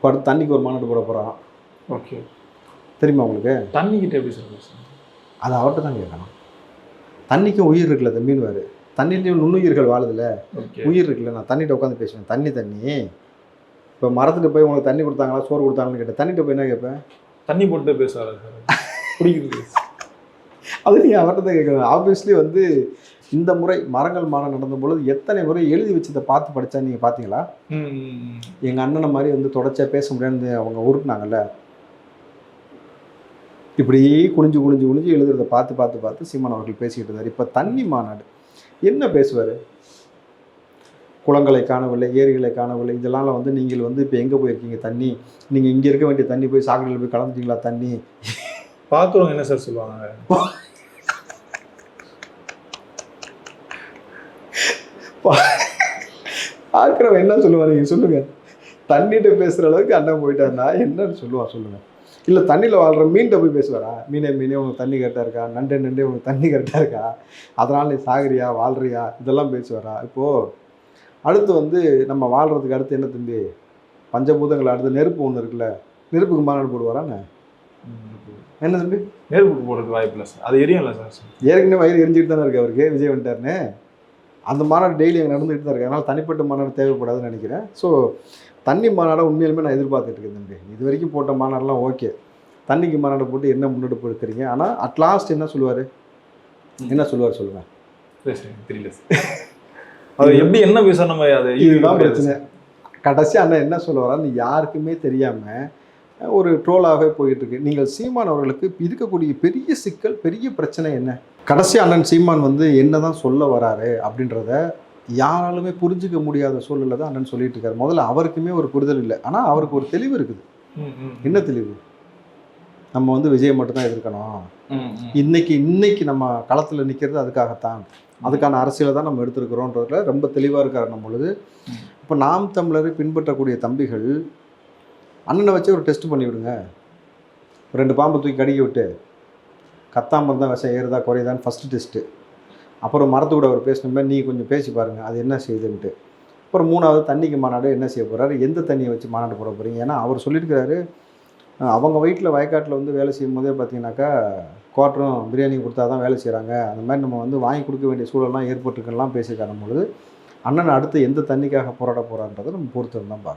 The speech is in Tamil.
அடுத்து தண்ணிக்கு ஒரு மாநாடு போட போகிறான். ஓகே, தெரியுமா உங்களுக்கு? தண்ணிக்கிட்ட எப்படி சார் பேசுகிறேன்? அது அவர்கிட்ட தான் கேட்கணும். தண்ணிக்கும் உயிர் இருக்குல்ல தம்பின்னு. தண்ணிலையும் நுண்ணுயிர்கள் வாழுதுல, உயிர் இருக்குல்ல. நான் தண்ணிகிட்ட உட்காந்து பேசுவேன். தண்ணி இப்போ மரத்துட்டு போய் உங்களுக்கு தண்ணி கொடுத்தாங்களா சோறு கொடுத்தாங்கன்னு கேட்டேன். தண்ணிகிட்ட போய் என்ன கேட்பேன்? தண்ணி போட்டு பேசுவாரா சார்? பிடிக்குது. அது நீங்கள் அவர்கிட்ட தான் கேட்கணும். ஆப்வியஸ்லி இந்த முறை மரங்கள் மாநாடு நடந்த பொழுது எத்தனை முறை எழுதி வச்சதை பார்த்து படித்தா நீங்கள் பார்த்தீங்களா? எங்கள் அண்ணனை மாதிரி தொடர்ச்சியாக பேச முடியாதுன்னு அவங்க உருட்டுனாங்கல்ல, இப்படி குனிஞ்சு குனிஞ்சு குனிஞ்சு எழுதுறதை பார்த்து சீமான் அவர்கள் பேசிக்கிட்டு இருந்தார். இப்போ தண்ணி மாநாடு என்ன பேசுவார்? குளங்களை காணவில்லை, ஏரிகளை காணவில்லை, இதெல்லாம் நீங்கள் இப்போ எங்கே போயிருக்கீங்க? தண்ணி நீங்கள் இங்கே இருக்க வேண்டிய தண்ணி போய் சாக்கடையில் போய் கலந்துட்டீங்களா? தண்ணி பார்க்குறவங்க என்ன சார் சொல்லுவாங்க? பார்க்குறவன் என்ன சொல்லுவாங்க? நீங்கள் சொல்லுங்கள். தண்ணிகிட்ட பேசுகிற அளவுக்கு அண்ணன் போயிட்டாருன்னா என்னன்னு சொல்லுவான் சொல்லுங்கள். இல்லை தண்ணியில் வாழ்கிற மீன்கிட்ட போய் பேசுவாரா? மீனே உனக்கு தண்ணி கரெக்டாக இருக்கா? நண்டே உனக்கு தண்ணி கரெக்டாக இருக்கா? அதனால் நீ சாகுறியா வாழ்றியா? இதெல்லாம் பேசுவாரா? இப்போது அடுத்து நம்ம வாழ்கிறதுக்கு அடுத்து என்ன தம்பி? பஞ்சபூதங்கள் அடுத்து நெருப்பு ஒன்று இருக்குல்ல, நெருப்புக்கு மாநாடு போடுவாரான்னு என்ன தம்பி? நெருப்புக்கு போடுறதுக்கு வாய்ப்பு இல்லை சார். அது எரியும்ல சார். ஏற்கனவே வயிறு எரிஞ்சிட்டு தானே இருக்கு அவருக்கு. விஜய் வந்துட்டாருன்னு அந்த மாநாடு டெய்லி அங்கே நடந்துகிட்டு தான் இருக்கு. அதனால் தனிப்பட்ட மாநாடு தேவைப்படாதுன்னு நினைக்கிறேன். ஸோ தண்ணி மாநாடை உண்மையிலுமே நான் எதிர்பார்த்துட்டு இருக்கேன் தம்பி. இது வரைக்கும் போட்ட மாநாடெலாம் ஓகே. தண்ணிக்கு மாநாடு போட்டு என்ன முன்னெடுப்பு எடுக்கிறீங்க? ஆனால் அட்லாஸ்ட் என்ன சொல்லுவார் சொல்லுவேன். தெரியல அது எப்படி என்ன பேச நம்ம அது இதுதான் பிரச்சனை. கடைசி அண்ணன் என்ன சொல்லுவாரான்னு யாருக்குமே தெரியாமல் ஒரு ட்ரோலாகவே போயிட்டுருக்கு. நீங்கள் சீமான் அவர்களுக்கு இருக்கக்கூடிய பெரிய சிக்கல், பெரிய பிரச்சனை என்ன? கடைசி அண்ணன் சீமான் என்ன தான் சொல்ல வராரு அப்படின்றத யாராலுமே புரிஞ்சிக்க முடியாத சூழலில் தான் அண்ணன் சொல்லிட்டு இருக்காரு. முதல்ல அவருக்குமே ஒரு புரிதல் இல்லை, ஆனால் அவருக்கு ஒரு தெளிவு இருக்குது. என்ன தெளிவு? நம்ம விஜய் மட்டும்தான் எதிர்க்கணும். இன்னைக்கு நம்ம களத்தில் நிற்கிறது அதுக்காகத்தான், அதுக்கான அரசியலை தான் நம்ம எடுத்துருக்கிறோன்றதுல ரொம்ப தெளிவாக இருக்கார் நம்ம பொழுது. இப்போ நாம் தமிழரை பின்பற்றக்கூடிய தம்பிகள் அண்ணனை வச்சு ஒரு டெஸ்ட் பண்ணி விடுங்க. 2 பாம்பு தூக்கி கடிக்க விட்டு கத்தாமல் தான் விஷம் ஏறுதா குறையுதான்னு ஃபஸ்ட்டு டெஸ்ட்டு. அப்புறம் மரத்து கூட அவர் பேசணுமே, நீ கொஞ்சம் பேசி பாருங்கள் அது என்ன செய்யுதுன்ட்டு. அப்புறம் 3வது தண்ணிக்கு மாநாடு என்ன செய்ய போகிறாரு? எந்த தண்ணியை வச்சு மாநாடு போட போகிறீங்க? ஏன்னா அவர் சொல்லியிருக்கிறாரு, அவங்க வீட்டில் வயக்காட்டில் வேலை செய்யும் போதே பார்த்தீங்கன்னாக்கா குவார்ட்டரும் பிரியாணி கொடுத்தா தான் வேலை செய்கிறாங்க. அந்த மாதிரி நம்ம வாங்கி கொடுக்க வேண்டிய சூழலாம் ஏற்பட்டுருக்கெல்லாம் பேசியிருக்காரு பொழுது அண்ணன் அடுத்து எந்த தண்ணிக்காக போராட போகிறான்றதை நம்ம பொறுத்து தான் பார்க்கணும்.